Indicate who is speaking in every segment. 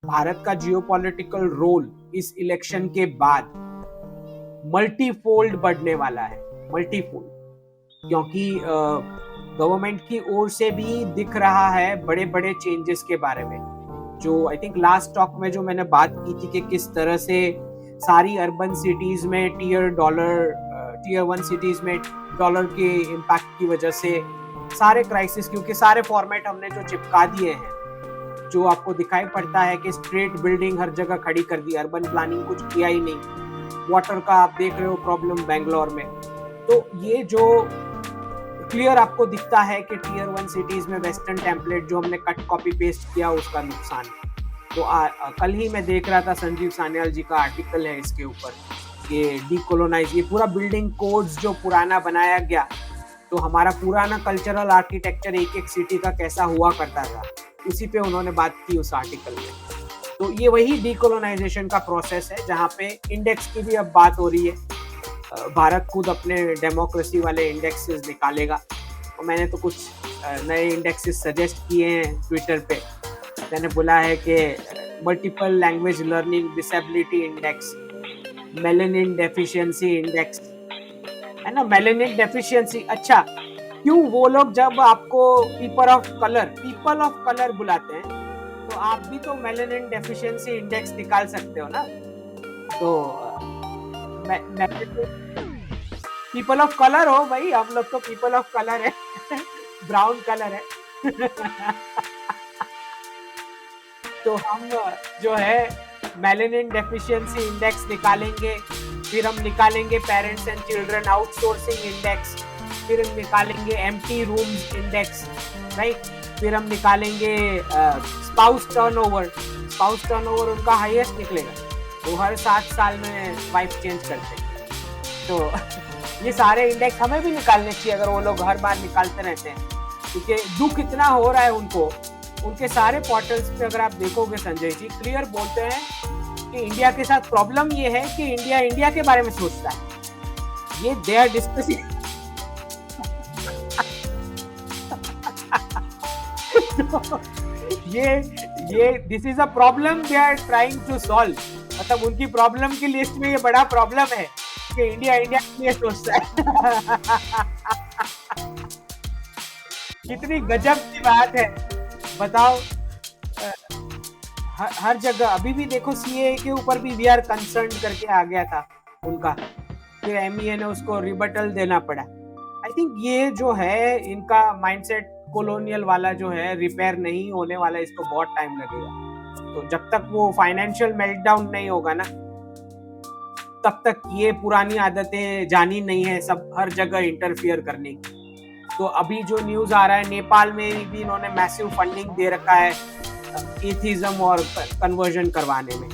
Speaker 1: भारत का geopolitical role इस election के बाद मल्टीफोल्ड बढ़ने वाला है, मल्टीफोल्ड, क्योंकि गवर्नमेंट की ओर से भी दिख रहा है बड़े बड़े चेंजेस के बारे में। जो आई थिंक लास्ट टॉक में जो मैंने बात की थी कि किस तरह से सारी अर्बन सिटीज में टीयर 1 सिटीज में डॉलर के इम्पैक्ट की वजह से सारे क्राइसिस, क्योंकि सारे फॉर्मेट हमने जो चिपका दिए हैं, जो आपको दिखाई पड़ता है कि स्ट्रीट बिल्डिंग हर जगह खड़ी कर दी, अर्बन प्लानिंग कुछ किया ही नहीं। वाटर का आप देख रहे हो प्रॉब्लम बेंगलोर में। तो ये जो क्लियर आपको दिखता है कि टीयर 1 सिटीज में वेस्टर्न टेम्पलेट जो हमने कट कॉपी पेस्ट किया उसका नुकसान है। तो कल ही मैं देख रहा था संजीव सान्याल जी का आर्टिकल है इसके ऊपर, ये डीकोलोनाइज, ये पूरा बिल्डिंग कोड्स जो पुराना बनाया गया, तो हमारा पुराना कल्चरल आर्किटेक्चर एक एक सिटी का कैसा हुआ करता था, उसी पे उन्होंने बात की उस आर्टिकल में। तो ये वही डीकोलोनाइजेशन का प्रोसेस है जहाँ पे इंडेक्स की भी अब बात हो रही है। भारत खुद अपने डेमोक्रेसी वाले इंडेक्सेस निकालेगा, और मैंने तो कुछ नए इंडेक्सेस सजेस्ट किए हैं ट्विटर पे। मैंने बोला है कि multiple language learning disability index, melanin deficiency index, है ना, मेलेनिन डेफिशिएंसी। अच्छा, क्यों वो लोग जब आपको पीपल ऑफ कलर बुलाते हैं, तो आप भी तो मेलेनिन डेफिशिएंसी इंडेक्स निकाल सकते हो ना। तो पीपल ऑफ कलर हो भाई, हम लोग तो पीपल ऑफ कलर है ब्राउन कलर है तो हम जो है मेलेनिन डेफिशिएंसी इंडेक्स निकालेंगे, फिर हम निकालेंगे parents and children outsourcing index, फिर हम निकालेंगे एम्प्टी रूम्स इंडेक्स, राइट, फिर हम निकालेंगे स्पाउस टर्नओवर उनका हाईएस्ट निकलेगा, वो हर 7 साल में वाइफ चेंज करते हैं। तो ये सारे इंडेक्स हमें भी निकालने चाहिए अगर वो लोग हर बार निकालते रहते हैं, क्योंकि दुख इतना हो रहा है उनको। उनके सारे पोर्टल्स पे अगर आप देखोगे संजय जी क्लियर बोलते हैं कि इंडिया के साथ प्रॉब्लम ये है कि इंडिया के बारे में सोचता है, ये दे आर डिस्कसिंग ये this is a problem they are trying to solve. मतलब उनकी प्रॉब्लम की लिस्ट में ये बड़ा प्रॉब्लम है कि इंडिया के लिए सोचता है कितनी गजब की बात है, बताओ। हर जगह अभी भी देखो सीए के ऊपर भी वी आर कंसर्न करके आ गया था उनका, फिर एमईए ने उसको रिबटल देना पड़ा। आई थिंक ये जो है इनका माइंडसेट कॉलोनियल वाला जो है रिपेयर नहीं होने वाला, इसको बहुत टाइम लगेगा। तो जब तक वो फाइनेंशियल मेल्टडाउन नहीं होगा ना, तब तक ये पुरानी आदतें जानी नहीं है सब हर जगह इंटरफियर करने की। तो अभी जो न्यूज आ रहा है नेपाल में भी इन्होंने मैसिव फंडिंग दे रखा है एथिज्म और कन्वर्जन करवाने में,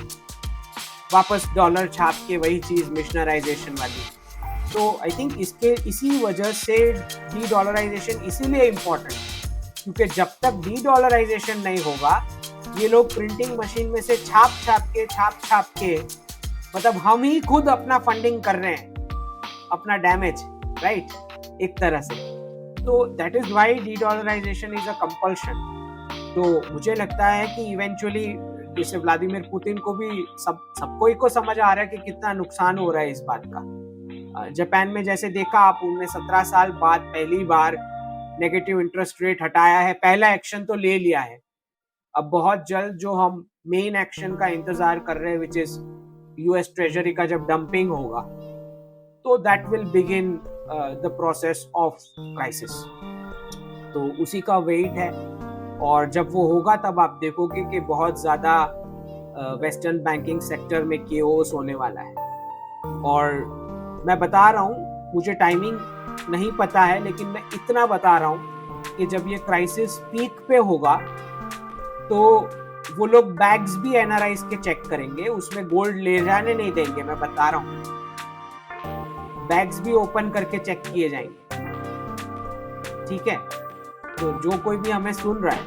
Speaker 1: वापस डॉलर छाप के वही चीज मिशनराइजेशन वाली। तो आई थिंक इसी वजह से डी डॉलराइजेशन इसीलिए इम्पोर्टेंट, क्योंकि जब तक डी डॉलराइजेशन नहीं होगा, ये लोग प्रिंटिंग मशीन में से छाप के मतलब हम ही खुद अपना फंडिंग कर रहे हैं, अपना डैमेज, राइट, एक तरह से। तो that is why de dollarization is a compulsion. तो मुझे लगता है कि इवेंचुअली जैसे व्लादिमीर पुतिन को भी सबको ही को समझ आ रहा है कि कितना नुकसान हो रहा है इस बात का। जापान में जैसे देखा आप, उन्होंने 17 साल बाद पहली बार नेगेटिव इंटरेस्ट रेट हटाया है, पहला एक्शन तो ले लिया है। अब बहुत जल्द जो हम मेन एक्शन का इंतजार कर रहे हैं, विच इज यूएस ट्रेजरी का जब डंपिंग होगा, तो that will begin the process of crisis. तो उसी का वेट है, और जब वो होगा तब आप देखोगे कि बहुत ज्यादा वेस्टर्न बैंकिंग सेक्टर में केओस होने वाला है। और मैं बता रहा हूँ, मुझे टाइमिंग नहीं पता है, लेकिन मैं इतना बता रहा हूँ कि जब ये क्राइसिस पीक पे होगा, तो वो लोग बैग्स भी एनआरआईज के चेक करेंगे, उसमें गोल्ड ले जाने नहीं देंगे, मैं बता रहा हूँ। बैग्स भी ओपन करके चेक किए जाएंगे, ठीक है। तो जो कोई भी हमें सुन रहा है,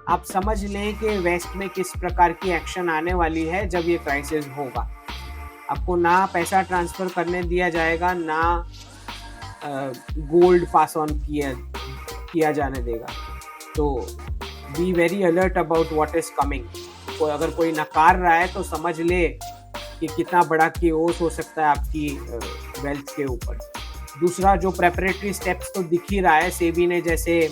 Speaker 1: आप समझ लें कि वेस्ट में किस प्रकार की एक्शन आने वाली है जब ये क्राइसिस होगा। आपको ना पैसा ट्रांसफर करने दिया जाएगा, ना गोल्ड पास ऑन किया जाने देगा। तो be very alert about what is coming. अगर कोई नकार रहा है तो समझ ले कि कितना बड़ा केओस हो सकता है आपकी वेल्थ के ऊपर। दूसरा जो प्रेपरेटरी स्टेप्स तो दिख ही रहा है, सेबी ने जैसे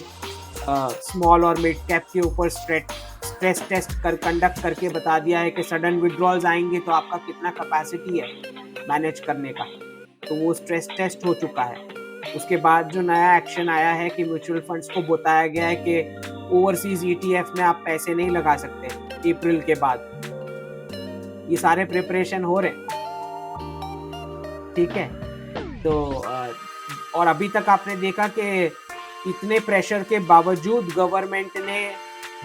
Speaker 1: स्मॉल और मिड कैप के ऊपर स्ट्रेस टेस्ट कंडक्ट करके बता दिया है कि सडन विड्रॉल्स आएंगे तो आपका कितना कैपेसिटी है मैनेज करने का, तो वो स्ट्रेस टेस्ट हो चुका है। उसके बाद जो नया एक्शन आया है कि म्यूचुअल फंड्स को बताया गया है कि ओवरसीज ईटीएफ में आप पैसे नहीं लगा सकते अप्रैल के बाद। ये सारे प्रिपरेशन हो रहे, ठीक है। तो और अभी तक आपने देखा कि इतने प्रेशर के बावजूद गवर्नमेंट ने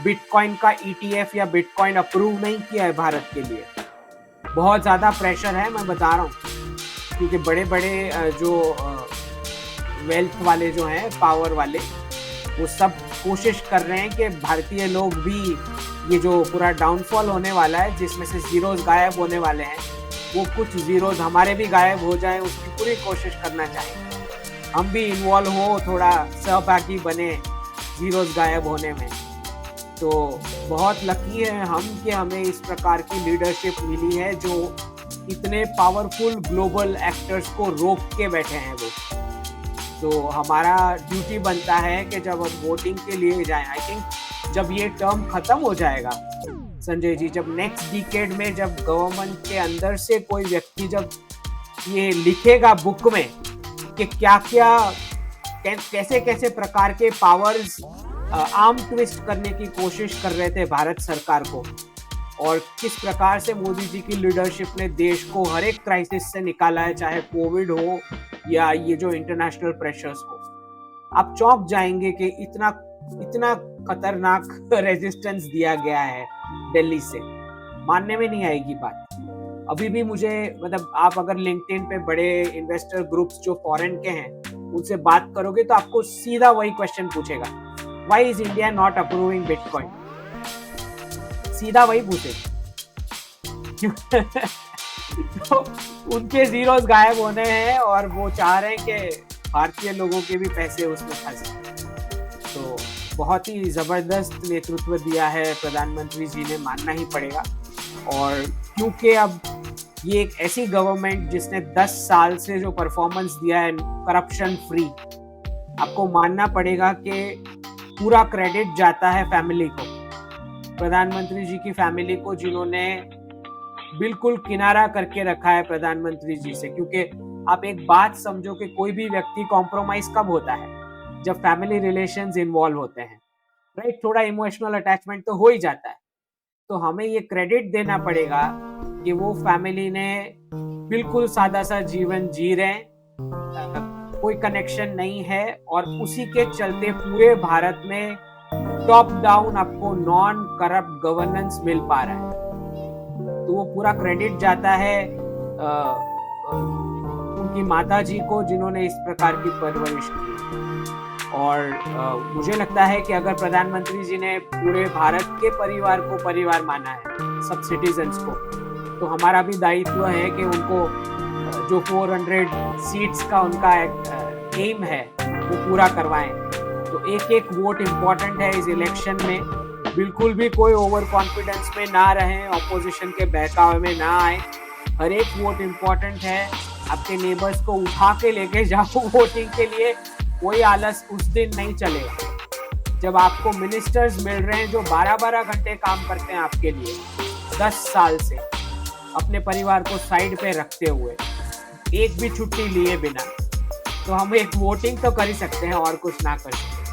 Speaker 1: बिटकॉइन का ईटीएफ या बिटकॉइन अप्रूव नहीं किया है भारत के लिए। बहुत ज़्यादा प्रेशर है, मैं बता रहा हूँ, क्योंकि बड़े बड़े जो वेल्थ वाले जो हैं, पावर वाले, वो सब कोशिश कर रहे हैं कि भारतीय लोग भी ये जो पूरा डाउनफॉल होने वाला है, जिसमें से जीरोज गायब होने वाले हैं, वो कुछ जीरोज हमारे भी गायब हो जाएं, उसकी पूरी कोशिश करना चाहिए। हम भी इन्वॉल्व हो, थोड़ा सहभागी बने जीरोज गायब होने में। तो बहुत लकी है हम कि हमें इस प्रकार की लीडरशिप मिली है जो इतने पावरफुल ग्लोबल एक्टर्स को रोक के बैठे हैं वो। तो हमारा ड्यूटी बनता है कि जब हम वोटिंग के लिए जाएं, आई थिंक जब ये टर्म खत्म हो जाएगा संजय जी, जब नेक्स्ट डिकेड में जब गवर्नमेंट के अंदर से कोई व्यक्ति जब ये लिखेगा बुक में कि क्या क्या कैसे कैसे प्रकार के पावर्स आर्म ट्विस्ट करने की कोशिश कर रहे थे भारत सरकार को, और किस प्रकार से मोदी जी की लीडरशिप ने देश को हर एक क्राइसिस से निकाला है, चाहे कोविड हो या ये जो इंटरनेशनल प्रेशर्स हो, आप चौंक जाएंगे कि इतना इतना खतरनाक रेजिस्टेंस दिया गया है दिल्ली से। मानने में नहीं आएगी बात। अभी भी मुझे, मतलब आप अगर लिंक्डइन पे बड़े इन्वेस्टर ग्रुप्स जो फॉरेन के हैं उनसे बात करोगे तो आपको सीधा वही क्वेश्चन पूछेगा, why is India not approving bitcoin? सीधा वही पूछेगा। तो उनके जीरोस गायब होने हैं और वो चाह रहे हैं कि भारतीय लोगों के भी पैसे उसमें फंसे। तो बहुत ही जबरदस्त नेतृत्व दिया है प्रधानमंत्री जी ने, मानना ही पड़ेगा। और क्योंकि अब ये एक ऐसी गवर्नमेंट जिसने 10 साल से जो परफॉर्मेंस दिया है करप्शन फ्री, आपको मानना पड़ेगा कि पूरा क्रेडिट जाता है फैमिली को, प्रधानमंत्री जी की फैमिली को, जिन्होंने बिल्कुल किनारा करके रखा है प्रधानमंत्री जी से। क्योंकि आप एक बात समझो कि कोई भी व्यक्ति कॉम्प्रोमाइज कब होता है? जब फैमिली रिलेशंस इन्वॉल्व होते हैं, राइट? थोड़ा इमोशनल अटैचमेंट तो हो ही जाता है। तो हमें ये क्रेडिट देना पड़ेगा कि वो फैमिली ने बिल्कुल सादा सा जीवन जी रहे, कोई कनेक्शन नहीं है, और उसी के चलते पूरे भारत में टॉप डाउन आपको नॉन करप्ट गवर्नेंस मिल पा रहा है। तो वो पूरा क्रेडिट जाता है उनकी माता जी को, जिन्होंने इस प्रकार की परवरिश की। और मुझे लगता है कि अगर प्रधानमंत्री जी ने पूरे भारत के परिवार को परिवार माना है, सब सिटीजन्स को, तो हमारा भी दायित्व है कि उनको जो 400 सीट्स का उनका एम है वो पूरा करवाएं। तो एक एक वोट इम्पोर्टेंट है इस इलेक्शन में। बिल्कुल भी कोई ओवर कॉन्फिडेंस में ना रहें, ऑपोजिशन के बहकावे में ना आए। हर एक वोट इम्पोर्टेंट है। आपके नेबर्स को उठा के लेके जाओ वोटिंग के लिए, कोई आलस उस दिन नहीं चलेगा। जब आपको मिनिस्टर्स मिल रहे हैं जो 12-12 घंटे काम करते हैं आपके लिए 10 साल से, अपने परिवार को साइड पे रखते हुए, एक भी छुट्टी लिए बिना, तो हम एक वोटिंग तो कर ही सकते हैं और कुछ ना कर सकते।